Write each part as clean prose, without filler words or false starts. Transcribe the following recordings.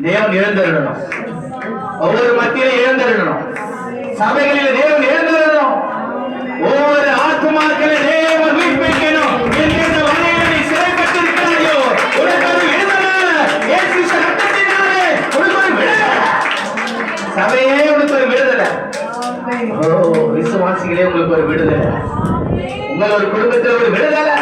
தேவன் எழுந்திரணும். ஒவ்வொரு மத்தியில எழுந்திரணும். சபைகளில் தேவன் எழுந்திரணும். ஒவ்வொரு ஆத்துமாக்களை தேவன் மீட்பிக்கணும். என்கின்ற வகையை சிறைப்பட்டிருக்கிறாயோ உனக்கு ஒரு விடுதலை. இயேசு ரத்தத்தினாலே உனக்கு ஒரு விடுதலை. சபையே உனக்கு ஒரு விடுதலை. விசுவாசிகளே உங்களுக்கு ஒரு விடுதலை. உங்கள் ஒரு குடும்பத்தில் ஒரு விடுதலை.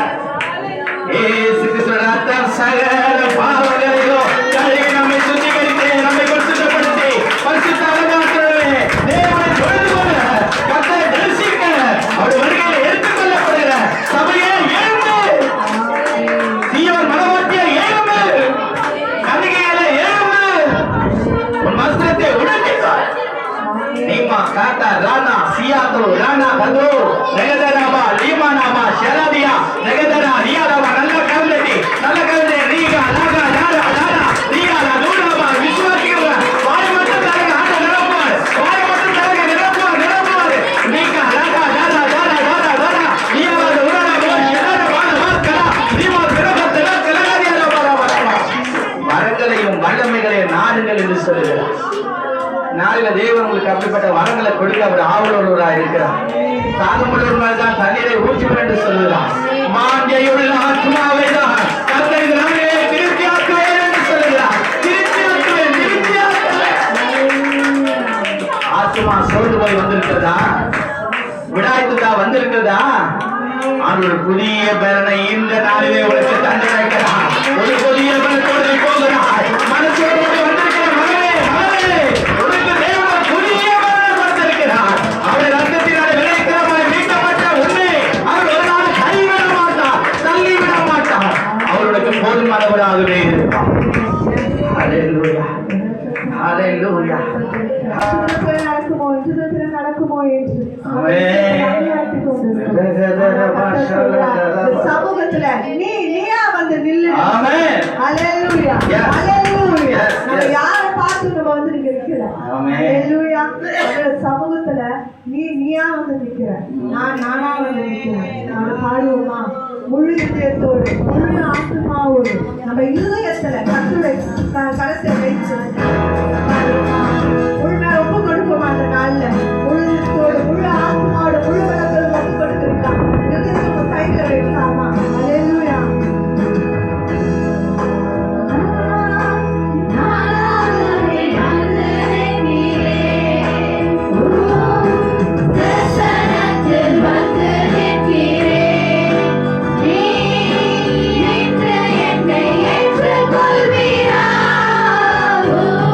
இயேசு கிறிஸ்து ரத்தம் சகல பாவங்களையும் கழுவி நம்மை சுத்திகரித்து நம்மை பரிசுத்தப்படுத்தி பரிசுத்த அலங்காரத்திலே தேவனை தொழுது கொள்ள கர்த்தரை தரிசிக்க அவருடைய வருகையில் எடுத்துக்கொள்ளப்படுகிற சபையே எழுந்து, சீயோன் மனவாட்டியே எழுந்து, கன்னிகைகளே எழுந்து, உன் வஸ்திரத்தை உடுத்திக்கொள். நீமா காத்தா ராணா சியாதோ ராணா கதோ நெகதராமா லீமானாமா ஷராதியா நெகதரா ரியாதாமா நல்ல கவிதை ரீகா லாகா லாரா லாரா ரியா லாகூடாமா விசுவாசிகள வாய் மட்டும் தரங்க ஆட நிரப்புவார். வாய் மட்டும் தரங்க நிரப்புவார் ரீகா லாகா லாரா லாரா லாரா லாரா ரியா லாகூடாமா ஷராதா வான வாக்கலா ரிமா பிரபத்தல கலகாரியா வரவரவா. வரங்களையும் வல்லமைகளையும் நாடுங்கள் என்று சொல்லுகிறார். நாளில தேவன் உங்களுக்கு அப்படிப்பட்ட வரங்களை கொடுக்க அவர் ஆவலோடுவராக இருக்கிறார். தாகமுள்ளவர்கள் தான் தண்ணீரை ஊற்றுவர் என்று சொல்லுகிறார். மாண்டையுள்ள ஆத்மாவை தான் கர்த்தர் நம்மை திருப்தியாக்குவேன் என்று சொல்லுகிறார். ஆத்மா சோர்ந்து போய் வந்திருக்கிறதா? விடாய்த்துதா வந்திருக்கிறதா? ஒரு புதிய பலனை இந்த நாளிலே உனக்கு தந்து வைக்கிறார். ஒரு புதிய பலத்தோடு போகிறார். மனசோடு வந்திருக்கிற மகனே மகனே உனக்கு தேவன் புதிய பலனை கொடுத்திருக்கிறார். அவருடைய ரத்தத்தினால் விளைவிக்கிறவரை மீட்கப்பட்ட உன்னை அவர் ஒரு நாள் கைவிட மாட்டார், தள்ளிவிட மாட்டார். அவர்களுக்கு போதுமானவராகவே இருப்பார். ஹல்லேலூயா ஹல்லேலூயா. நடக்குமோ என்று சமூகத்துல நீயா வந்து நில்லு. ஹல்லேலூயா ஹல்லேலூயா. நம்ம யாரை பார்த்து நம்ம வந்து நிக்கிறோம்? ஹல்லேலூயா. சமூகத்துல நீயா வந்து நிக்கிற, நானா வந்து நிக்கிறேன். நம்ம பாடுவோமா? முழு இதயத்தோடு முழு ஆத்மாவோடு நம்ம இருதயத்துல கர்த்தருடைய கரத்தை வைத்து முழு ஒப்பு கொடுப்போம். அந்த நாள்ல முழு இதயத்தோடு முழு ஆத்மாவோட முழு பலத்தோடு ஒப்பு கொடுத்துருக்கான். இருதயத்தை கையில வைக்கலாமா? ஹல்லேலூயா. Oh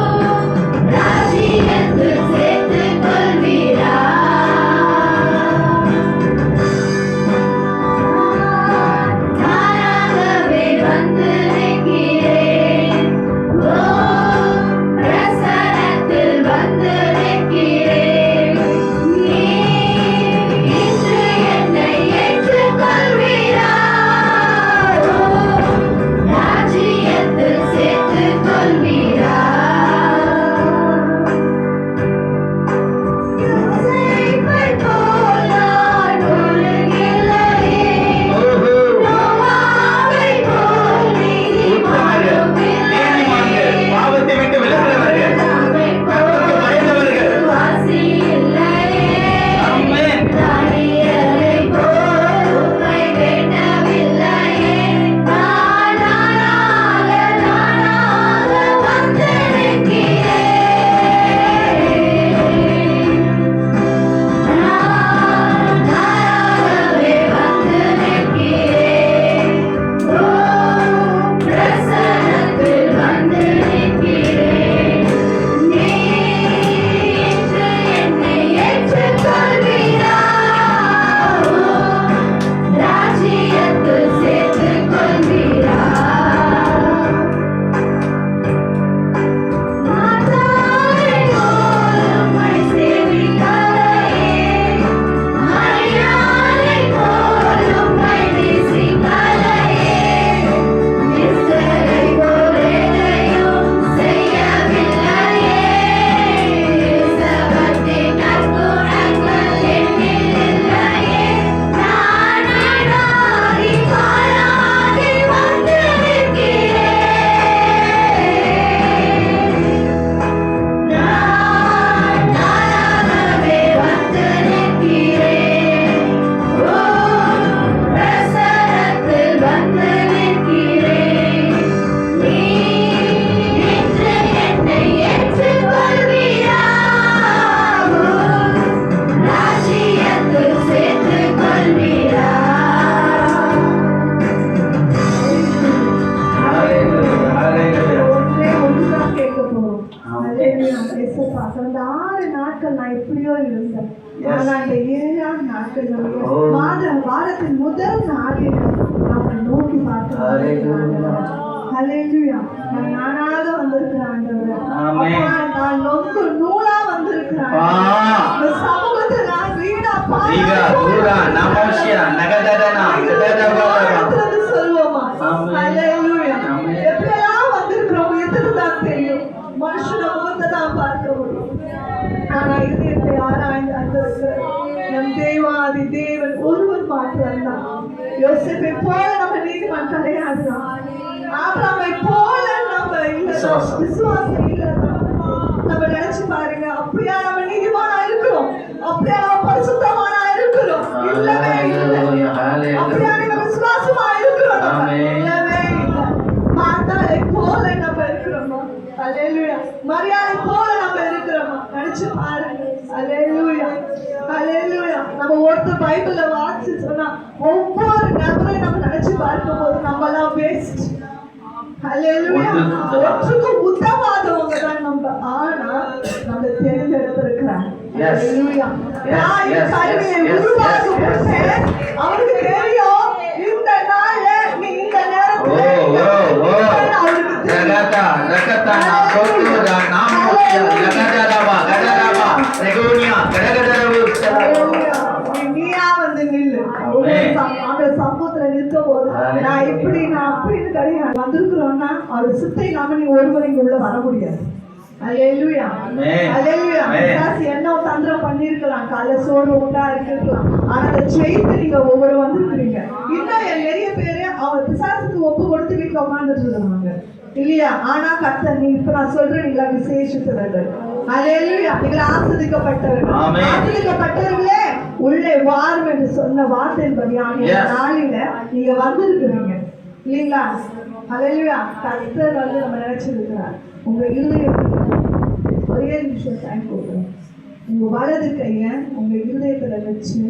அல்லேலூயா. இயேசுப்பா, கடந்த 6 நாட்கள் நான் எப்படியோ இருந்தேன். ஆனா இந்த 7ஆம் நாட்கள் வாரத்தின் முதல் நாளில் நான் நோக்கி பார்த்தேன். அல்லேலூயா. நான் நானாக வந்திருக்கிறேன் ஆண்டவரே. நான் நொந்து நூலா வந்திருக்கிறேன். இந்த சமூகத்தை நான் வீணா சொல்லுவோமா? அல்லேலூயா. எப்படியெல்லாம் வந்திருக்கிறோம் எதுக்கு தான் தெரியும். மனுஷன முகத்தை தான் பார்க்க முடியும். ஆனா இதயத்தை ஆராய்ந்து அறிந்திருக்கிறேன். நம் தேவாதி தேவன் ஒருவர் மாத்திரம்தான். யோசேப்பை போல நம்ம நீதிமான் கிடையாதுதான். ஆபிரகாமை போல நம்ம விசுவாசம் இல்ல. நம்ம நினைச்சு பாருங்க, அப்படியா நம்ம நீதிமானா இருக்கிறோம்? அப்படியா நம்ம பரிசுத்தமானா இருக்கிறோம்? இல்லவே இல்லை. அப்படியா நம்ம விசுவாசமா இருக்கிறோம்? இல்லவே இல்லை. மார்த்தாளை போல நம்ம இருக்கிறோமா? அல்லேலூயா. மரியாதை போல நம்ம இருக்கிறோமா? நினைச்சு பாருங்க. அல்லேலூயா. அல்லேலூயா. நம்ம ஒருத்தர் பைபிள்ல வாசிச்சு சொன்னா ஒவ்வொரு நபரையும் நம்ம நினைச்சு பார்க்கும் போது நம்ம எல்லாம் வேஸ்ட். அல்லேலூயா. ஒற்றுக்கு உத்தவாதவங்க தான் நம்ம. ஆனா நம்ம தேர்ந்தெடுத்திருக்கிறாங்க. அல்லேலூயா. நான் என் கருவியை உருவாக்கும் போது அவருக்கு தெரியும் இந்த நாள்ல நீ இந்த நேரத்துல அவருக்கு நீயா வந்து நில்லு. அந்த சமூகத்துல நிற்கும் போது நான் இப்படி நான் அப்படின்னு கிடையாது. வந்திருக்கிறோம்னா அவர் சித்தை நாம நீ ஒருவர் இங்க உள்ள வர முடியாது. அல்லேலூயா. அல்லேலூயா. பிசாசு என்ன தந்திரம் பண்ணிருக்கலாம், காலை சோறு உண்டா இருக்கலாம். ஆனா அதை ஜெயித்து நீங்க ஒவ்வொரு வந்திருக்கிறீங்க. இன்னும் நிறைய பேரு அவர் பிசாசுக்கு ஒப்பு கொடுத்து வீட்டுல உட்கார்ந்துட்டு இருக்காங்க இல்லையா? ஆனா கர்த்தர் நீ இப்ப நான் சொல்றேன், நீங்களா விசேஷித்தவர்கள். அல்லேலூயா. நீங்களா ஆசீர்வதிக்கப்பட்டவர்கள். ஆசீர்வதிக்கப்பட்டவர்களே உள்ளே வாரும் என்று சொன்ன வார்த்தையின்படியான நாளில நீங்க வந்திருக்கிறீங்க இல்லைங்களா? அல்லேலூயா. கர்த்தர் வந்து நம்ம நினைச்சிருக்கிறார். உங்க இருதயத்துக்கு ஒரே நிமிஷம் டைம் கொடுக்குறேன். உங்க வலது கைய உங்க இருதயத்துல வச்சு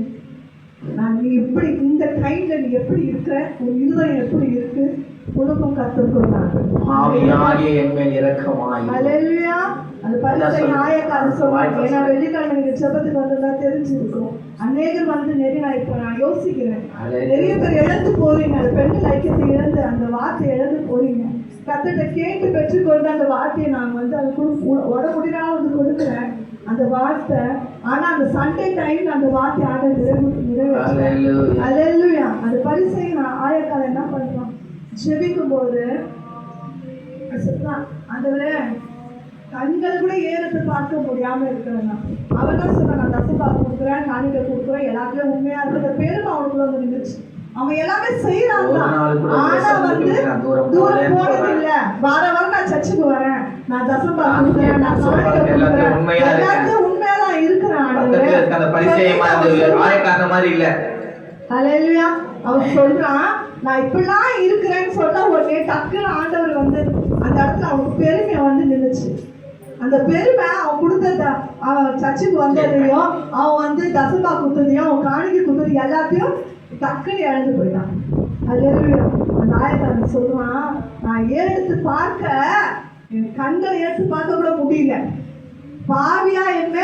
நான் நீ எப்படி இந்த டைம்ல நீ எப்படி இருக்கிற, உன் இருதயம் எப்படி இருக்கு, உனக்கும் கத்துக்கொண்டாங்க. அல்லேலூயா. அந்த பரிசை ஆயக்காரர் சொன்னாங்க. ஏன்னா வெள்ளிக்கிழமை நீங்க ஜெபத்துக்கு வந்ததா தெரிஞ்சிருக்கும். அநேகர் வந்து நான் யோசிக்கிறேன், நிறைய பேர் இழந்து போறீங்க. அந்த பெண்கள் ஐக்கியத்தை இழந்து அந்த வார்த்தையை இழந்து போறீங்க. கத்திட்ட கேட்டு பெற்றுக்கொண்டு அந்த வார்த்தையை நான் வந்து அது உட முடியா வந்து கொடுக்குறேன் அந்த வார்த்தை. ஆனா அந்த சண்டே டைம் அந்த வார்த்தை ஆட நிறைவேற்ற. அல்லேலூயா. அந்த பரிசை நான் ஆயக்காரர் என்ன பண்றோம், ஜெபிக்கும் போது அந்த கண்கள் கூட ஏறத்தை பார்க்க முடியாம இருக்கிறேன்னா அவன் தான் சொன்னான், நான் தசப்பா கொடுக்குறேன், காணிக்க கொடுக்குறேன், எல்லாத்துலயும் உண்மையா இருக்கிற பேரும் அவனுக்குள்ள வந்து நின்றுச்சு. அவன் எல்லாமே செய்யறாங்க. ஆனா வந்து தூரம் போனது இல்ல. வாரம் நான் சர்ச்சுக்கு வரேன், நான் தசப்பா கொடுக்குறேன், நான் காணிக்க கொடுக்குறேன், எல்லாத்தையும் உண்மையாதான் இருக்கிறேன். அல்லேலூயா. அவன் சொல்றான், நான் இப்படிலாம் இருக்கிறேன்னு சொன்னா உடனே டக்குன்னு ஆண்டவர் வந்து அந்த இடத்துல அவனுக்கு பெருமையை வந்து நின்றுச்சு. அந்த பெருமை அவன் கொடுத்த அவன் சர்ச்சுக்கு வந்ததையும் அவன் வந்து தசபா கொடுத்ததையும் அவன் காணிக்கை கொடுத்தது எல்லாத்தையும் டக்குன்னு இழந்து போயிட்டான். அல்லேலூயா. அந்த ஆயக்காரன் சொல்றான், நான் ஏறெடுத்து பார்க்க என் கண்களை எடுத்து பார்க்க கூட முடியல. பாவியா என்ன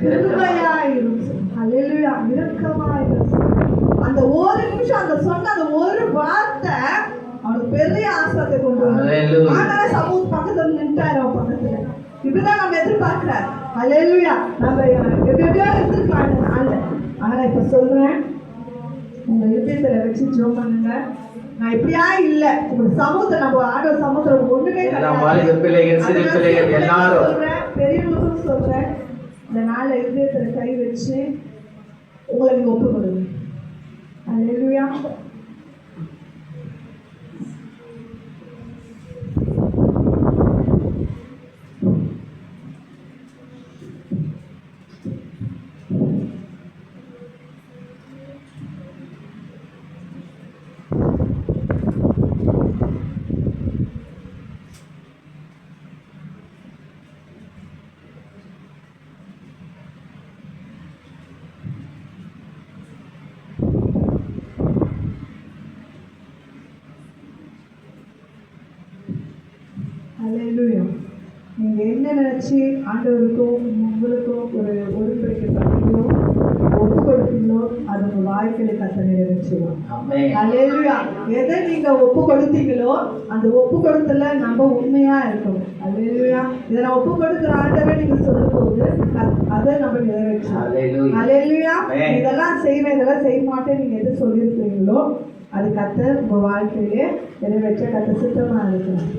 கிருபையா இருந்துச்சு. அல்லேலூயா. இரக்கமா இருந்துச்சு. அந்த ஒரு நிமிஷம் அந்த சொன்ன அந்த ஒரு வார்த்தை அவனுக்கு பெரிய ஆசத்தை கொண்டு வந்து ஆனால சமூக பக்கத்துல நின்றாரு. அவன் பக்கத்துல இப்படிதான் நம்ம எதிர்பார்க்கிற. அல்லேலூயா. நம்ம எப்படியோ எடுத்துருக்கலாம். ஆனா இப்ப சொல்றேன், உங்க இதயத்துல வச்சு ஜெபம் பண்ணுங்க. நான் இப்படியா இல்ல, உங்க சமூகத்தை நம்ம ஆண்டவர் சமூகத்துல ஒண்ணுமே சொல்றேன், பெரியவங்களுக்கும் சொல்றேன், இந்த நாள்ல இதயத்துல கை வச்சு உங்களை நீங்க ஒப்பு கொடுங்க. அல்லேலூயா. என்ன நினைச்சு ஆண்டவருக்கும் உங்களுக்கும் ஒரு உடன்படிக்கை பண்ணீங்களோ, ஒப்பு கொடுத்தீங்களோ, அது உங்க வாழ்க்கையில கர்த்தர் நிறைவேற்றுவார். அல்லேலூயா. எதை நீங்க ஒப்பு கொடுத்தீங்களோ அந்த ஒப்பு கொடுத்தல நம்ம உண்மையா இருக்கணும். அல்லேலூயா. இதை நான் ஒப்பு கொடுக்குற ஆண்டவே நீங்க சொல்லும்போது அதை நம்ம நிறைவேற்றணும். அல்லேலூயா. இதெல்லாம் செய்வேன், இதெல்லாம் செய்ய மாட்டேன் நீங்க எது சொல்லியிருக்கீங்களோ அது கர்த்தர் உங்க வாழ்க்கையிலே நிறைவேற்ற கர்த்தர் சித்தமா இருக்கணும்.